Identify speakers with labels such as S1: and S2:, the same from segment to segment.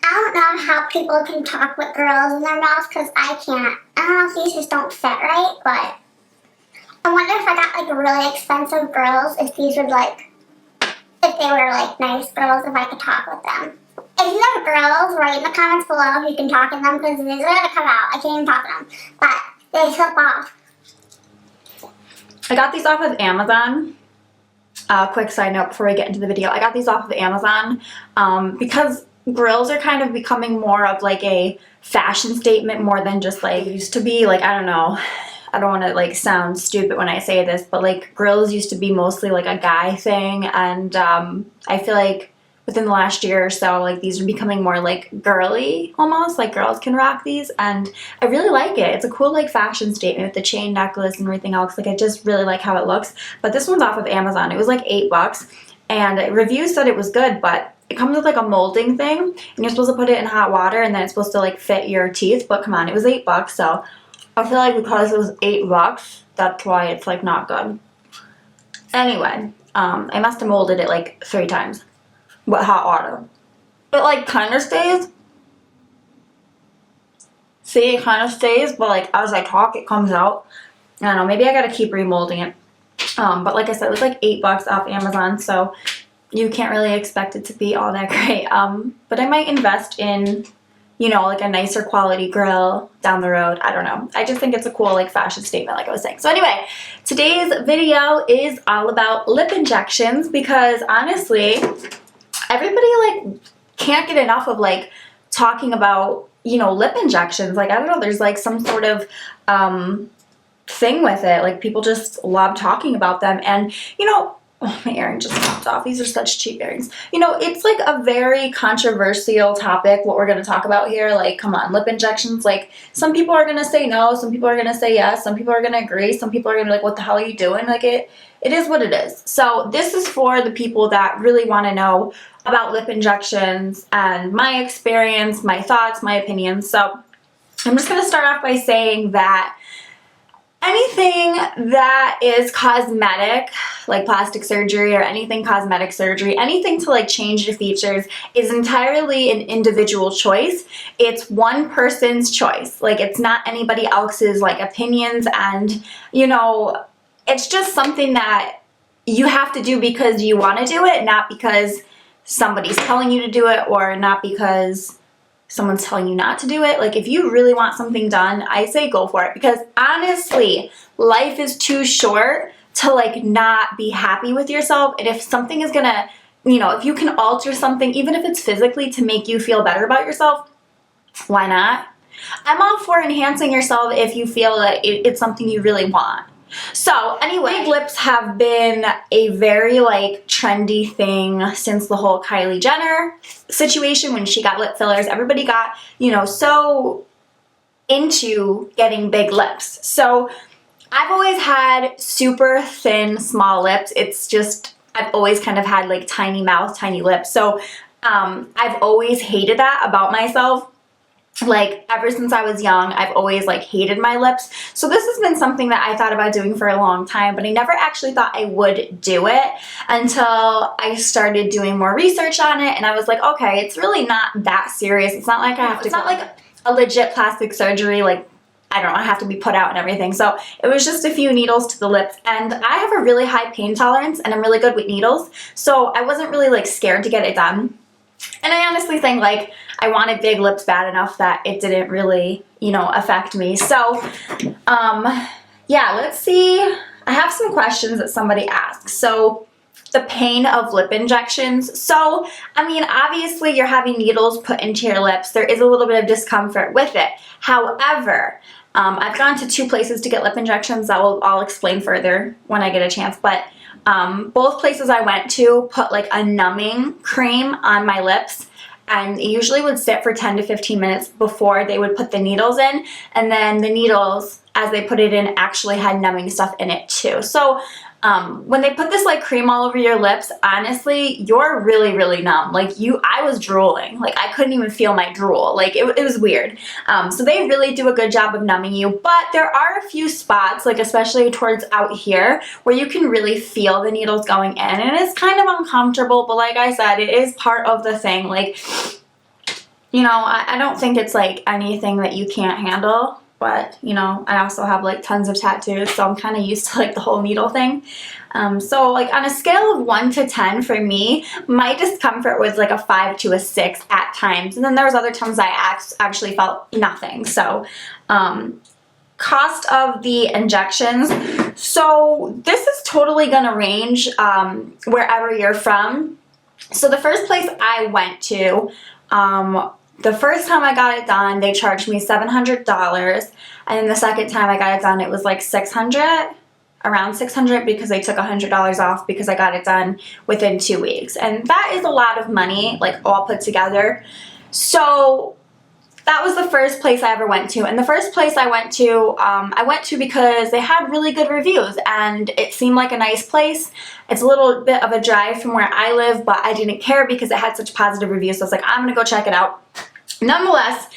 S1: I don't know how people can talk with girls in their mouths because I can't. I don't know if these just don't fit right, but I wonder if I got like really expensive girls, if these would like, if they were like nice girls, if I could talk with them. If you have girls, write in the comments below if you can talk in them because these are gonna come out. I can't even talk in them, but they slip off.
S2: I got these off of Amazon. Quick side note before we get into the video. I got these off of Amazon because grills are kind of becoming more of like a fashion statement more than just like used to be. Like, I don't know. I don't want to like sound stupid when I say this, but like grills used to be mostly like a guy thing, and I feel like within the last year or so, like these are becoming more like girly almost, like girls can rock these, and I really like it. It's a cool like fashion statement with the chain necklace and everything else. Like I just really like how it looks. But this one's off of Amazon. It was like $8 and reviews said it was good, but it comes with like a molding thing and you're supposed to put it in hot water and then it's supposed to like fit your teeth. But come on, it was $8, so I feel like because it was $8, that's why it's like not good. Anyway, I must have molded it like 3 times. With hot water. It like kind of stays. See, it kind of stays, but like as I talk, it comes out. I don't know, maybe I gotta keep remolding it. But like I said, it was like $8 off Amazon, so you can't really expect it to be all that great. But I might invest in, you know, like a nicer quality grill down the road. I don't know. I just think it's a cool like fashion statement, like I was saying. So anyway, today's video is all about lip injections because honestly, everybody like can't get enough of like talking about, you know, lip injections. Like, I don't know, there's like some sort of thing with it. Like people just love talking about them. And you know, oh, my earring just popped off. These are such cheap earrings. You know, it's like a very controversial topic what we're going to talk about here. Like, come on, lip injections. Like, some people are going to say no, some people are going to say yes, some people are going to agree, some people are going to be like, what the hell are you doing? Like, it is what it is. So this is for the people that really want to know about lip injections and my experience, my thoughts, my opinions. So I'm just going to start off by saying that anything that is cosmetic, like plastic surgery or anything cosmetic surgery, anything to like change the features is entirely an individual choice. It's one person's choice. Like, it's not anybody else's like opinions, and you know, it's just something that you have to do because you want to do it, not because somebody's telling you to do it or not because someone's telling you not to do it. Like, if you really want something done, I say go for it, because honestly, life is too short to like not be happy with yourself. And if something is gonna, you know, if you can alter something, even if it's physically, to make you feel better about yourself, why not? I'm all for enhancing yourself if you feel that it's something you really want. So anyway, big lips have been a very like trendy thing since the whole Kylie Jenner situation when she got lip fillers. Everybody got, you know, so into getting big lips. So I've always had super thin, small lips. It's just, I've always kind of had like tiny mouth, tiny lips. So I've always hated that about myself. Like, ever since I was young, I've always like hated my lips. So this has been something that I thought about doing for a long time, but I never actually thought I would do it until I started doing more research on it. And I was like, okay, it's really not that serious. It's not like I have to, it's not like a legit plastic surgery. Like, I don't know, I have to be put out and everything. So it was just a few needles to the lips, and I have a really high pain tolerance and I'm really good with needles. So I wasn't really like scared to get it done. And I honestly think like I wanted big lips bad enough that it didn't really, you know, affect me. So, yeah, let's see. I have some questions that somebody asked. So, the pain of lip injections. So, I mean, obviously you're having needles put into your lips. There is a little bit of discomfort with it. However, I've gone to 2 places to get lip injections that I'll explain further when I get a chance. But both places I went to put like a numbing cream on my lips, and it usually would sit for 10 to 15 minutes before they would put the needles in, and then the needles, as they put it in, actually had numbing stuff in it too. So when they put this like cream all over your lips, honestly, you're really, really numb. Like, I was drooling. Like, I couldn't even feel my drool. Like, it was weird. So they really do a good job of numbing you, but there are a few spots, like especially towards out here, where you can really feel the needles going in, and it's kind of uncomfortable, but like I said, it is part of the thing. Like, you know, I don't think it's like anything that you can't handle, but you know, I also have like tons of tattoos, so I'm kind of used to like the whole needle thing. So like on a scale of 1 to 10 for me, my discomfort was like a 5 to a 6 at times, and then there was other times I actually felt nothing. So cost of the injections, so this is totally gonna range wherever you're from. So the first place I went to, the first time I got it done, they charged me $700, and then the second time I got it done, it was like $600, around $600, because they took $100 off because I got it done within 2 weeks, and that is a lot of money, like all put together. So that was the first place I ever went to, and the first place I went to because they had really good reviews, and it seemed like a nice place. It's a little bit of a drive from where I live, but I didn't care because it had such positive reviews, so I was like, I'm gonna go check it out. Nonetheless,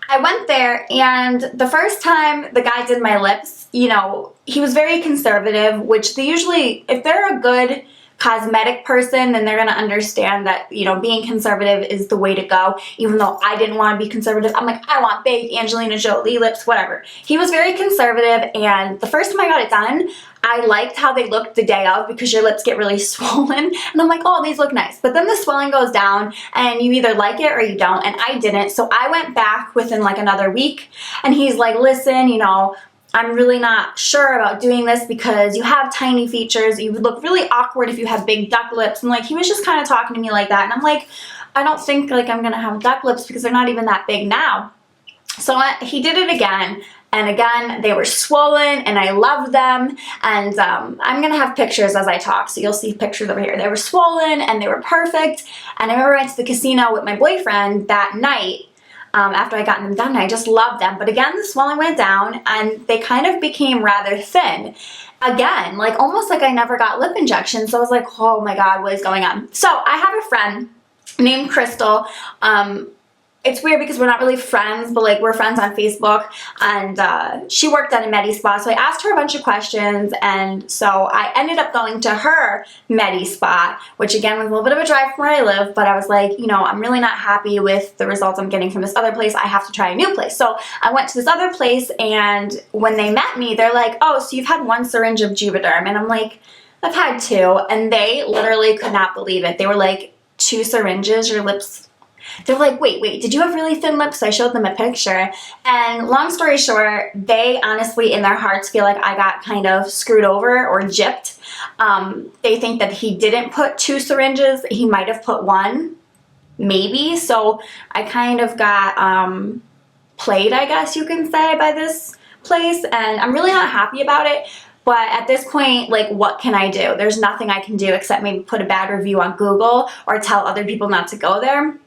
S2: I went there, and the first time the guy did my lips, you know, he was very conservative, which they usually, if they're a good cosmetic person, then they're going to understand that, you know, being conservative is the way to go. Even though I didn't want to be conservative, I'm like, I want big Angelina Jolie lips, whatever. He was very conservative, and the first time I got it done, I liked how they looked the day of, because your lips get really swollen, and I'm like, oh, these look nice. But then the swelling goes down, and you either like it or you don't, and I didn't. So I went back within like another week, and he's like, listen, you know, I'm really not sure about doing this because you have tiny features. You would look really awkward if you had big duck lips. And like, he was just kind of talking to me like that. And I'm like, I don't think like I'm going to have duck lips because they're not even that big now. So he did it again. And again, they were swollen, and I loved them. And I'm going to have pictures as I talk, so you'll see pictures over here. They were swollen, and they were perfect. And I remember I went to the casino with my boyfriend that night. After I got them done, I just loved them. But again, the swelling went down, and they kind of became rather thin. Again, like almost like I never got lip injections. So I was like, oh my God, what is going on? So I have a friend named Crystal. It's weird because we're not really friends, but like we're friends on Facebook, and she worked at a Medi Spa, so I asked her a bunch of questions, and so I ended up going to her Medi Spa, which again was a little bit of a drive from where I live, but I was like, you know, I'm really not happy with the results I'm getting from this other place. I have to try a new place. So I went to this other place, and when they met me, they're like, oh, so you've had 1 syringe of Juvederm, and I'm like, I've had 2, and they literally could not believe it. They were like, 2 syringes, your lips. They're like, wait, did you have really thin lips? So I showed them a picture, and long story short, they honestly in their hearts feel like I got kind of screwed over or gypped. They think that he didn't put 2 syringes, he might have put 1, maybe. So I kind of got played, I guess you can say, by this place, and I'm really not happy about it. But at this point, like, what can I do? There's nothing I can do except maybe put a bad review on Google or tell other people not to go there.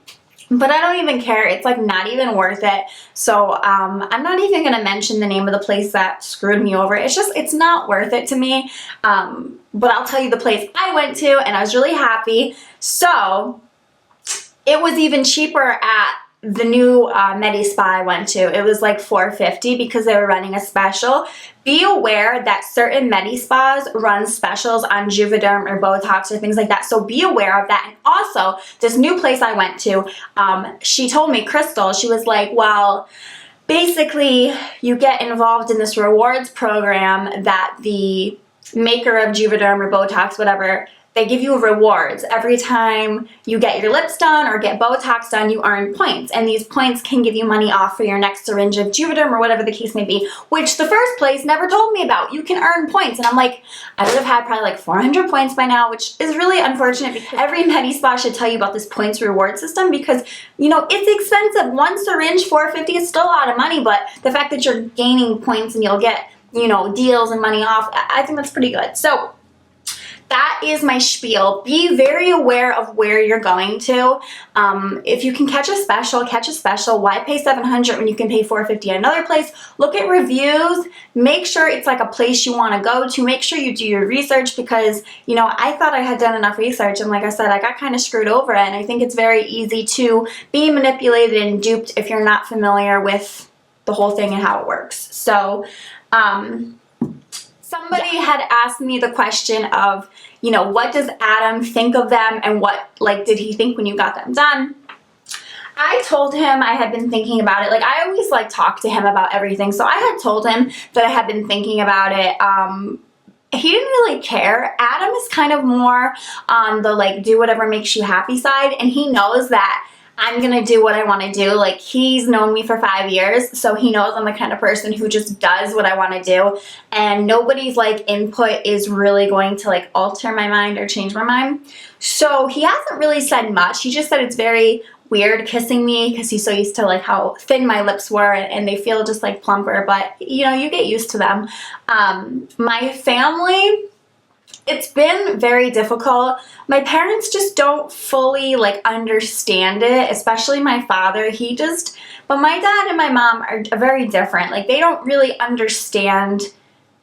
S2: But I don't even care. It's like not even worth it. So I'm not even going to mention the name of the place that screwed me over. It's just, it's not worth it to me. But I'll tell you the place I went to, and I was really happy. So it was even cheaper at the new Medi Spa I went to. It was like $450 because they were running a special. Be aware that certain Medi Spas run specials on Juvederm or Botox or things like that. So be aware of that. And also, this new place I went to, she told me, Crystal, she was like, well, basically you get involved in this rewards program that the maker of Juvederm or Botox, whatever, they give you rewards. Every time you get your lips done or get Botox done, you earn points. And these points can give you money off for your next syringe of Juvederm or whatever the case may be, which the first place never told me about. You can earn points. And I'm like, I would have had probably like 400 points by now, which is really unfortunate because every Medi Spa should tell you about this points reward system because, you know, it's expensive. 1 syringe, $450 is still a lot of money, but the fact that you're gaining points and you'll get, you know, deals and money off, I think that's pretty good. So that is my spiel. Be very aware of where you're going to. If you can catch a special, catch a special. Why pay $700 when you can pay $450 at another place? Look at reviews. Make sure it's like a place you want to go to. Make sure you do your research because, you know, I thought I had done enough research, and like I said, I got kind of screwed over, and I think it's very easy to be manipulated and duped if you're not familiar with the whole thing and how it works. So, somebody had asked me the question of, you know, what does Adam think of them and what, like, did he think when you got them done? I told him I had been thinking about it. Like, I always like talk to him about everything. So I had told him that I had been thinking about it. He didn't really care. Adam is kind of more on the like do whatever makes you happy side, and he knows that I'm gonna do what I want to do. Like, he's known me for 5 years, so he knows I'm the kind of person who just does what I want to do, and nobody's like input is really going to like alter my mind or change my mind. So he hasn't really said much. He just said it's very weird kissing me because he's so used to like how thin my lips were, and they feel just like plumper, but you know, you get used to them. My family, it's been very difficult. My parents just don't fully like understand it, especially my father. But my dad and my mom are very different. Like, they don't really understand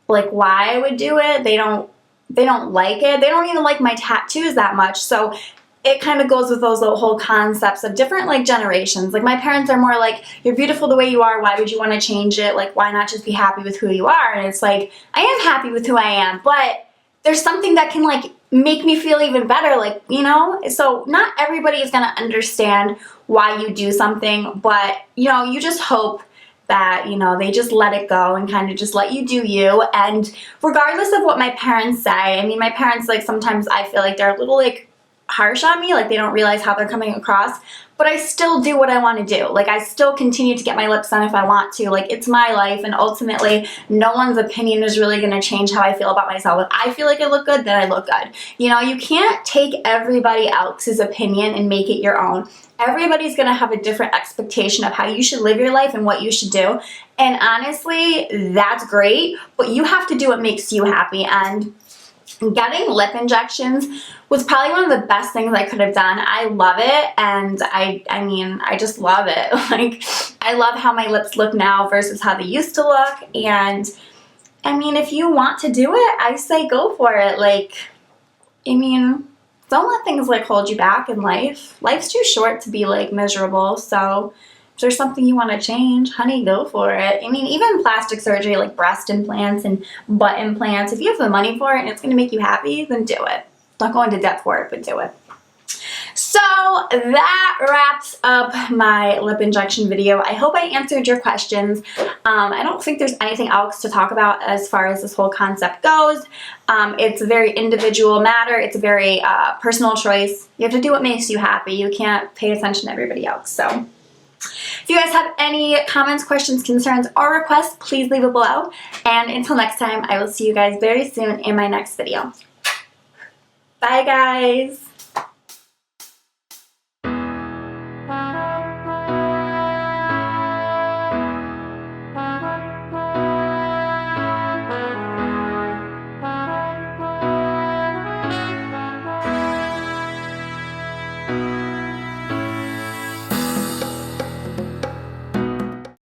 S2: like why I would do it. They don't like it. They don't even like my tattoos that much. So it kind of goes with those whole concepts of different like generations. Like, my parents are more like, you're beautiful the way you are, why would you want to change it? Like, why not just be happy with who you are? And it's like, I am happy with who I am, but there's something that can like make me feel even better, like, you know? So not everybody is gonna understand why you do something, but you know, you just hope that, you know, they just let it go and kind of just let you do you. And regardless of what my parents say, I mean, my parents, like, sometimes I feel like they're a little like harsh on me, like they don't realize how they're coming across, but I still do what I want to do. Like, I still continue to get my lips done if I want to. Like, it's my life, and ultimately no one's opinion is really going to change how I feel about myself. If I feel like I look good, then I look good. You know, you can't take everybody else's opinion and make it your own. Everybody's going to have a different expectation of how you should live your life and what you should do. And honestly, that's great, but you have to do what makes you happy. And getting lip injections was probably one of the best things I could have done. I love it, and I mean, I just love it. Like, I love how my lips look now versus how they used to look, and I mean, if you want to do it, I say go for it. Like, I mean, don't let things like hold you back in life. Life's too short to be like miserable, so if there's something you want to change, honey, go for it. I mean, even plastic surgery like breast implants and butt implants, if you have the money for it and it's going to make you happy, then do it. Don't go into debt for it, but do it. So that wraps up my lip injection video. I hope I answered your questions. I don't think there's anything else to talk about as far as this whole concept goes. It's a very individual matter. It's a very personal choice. You have to do what makes you happy. You can't pay attention to everybody else. So if you guys have any comments, questions, concerns, or requests, please leave it below. And until next time, I will see you guys very soon in my next video. Bye, guys.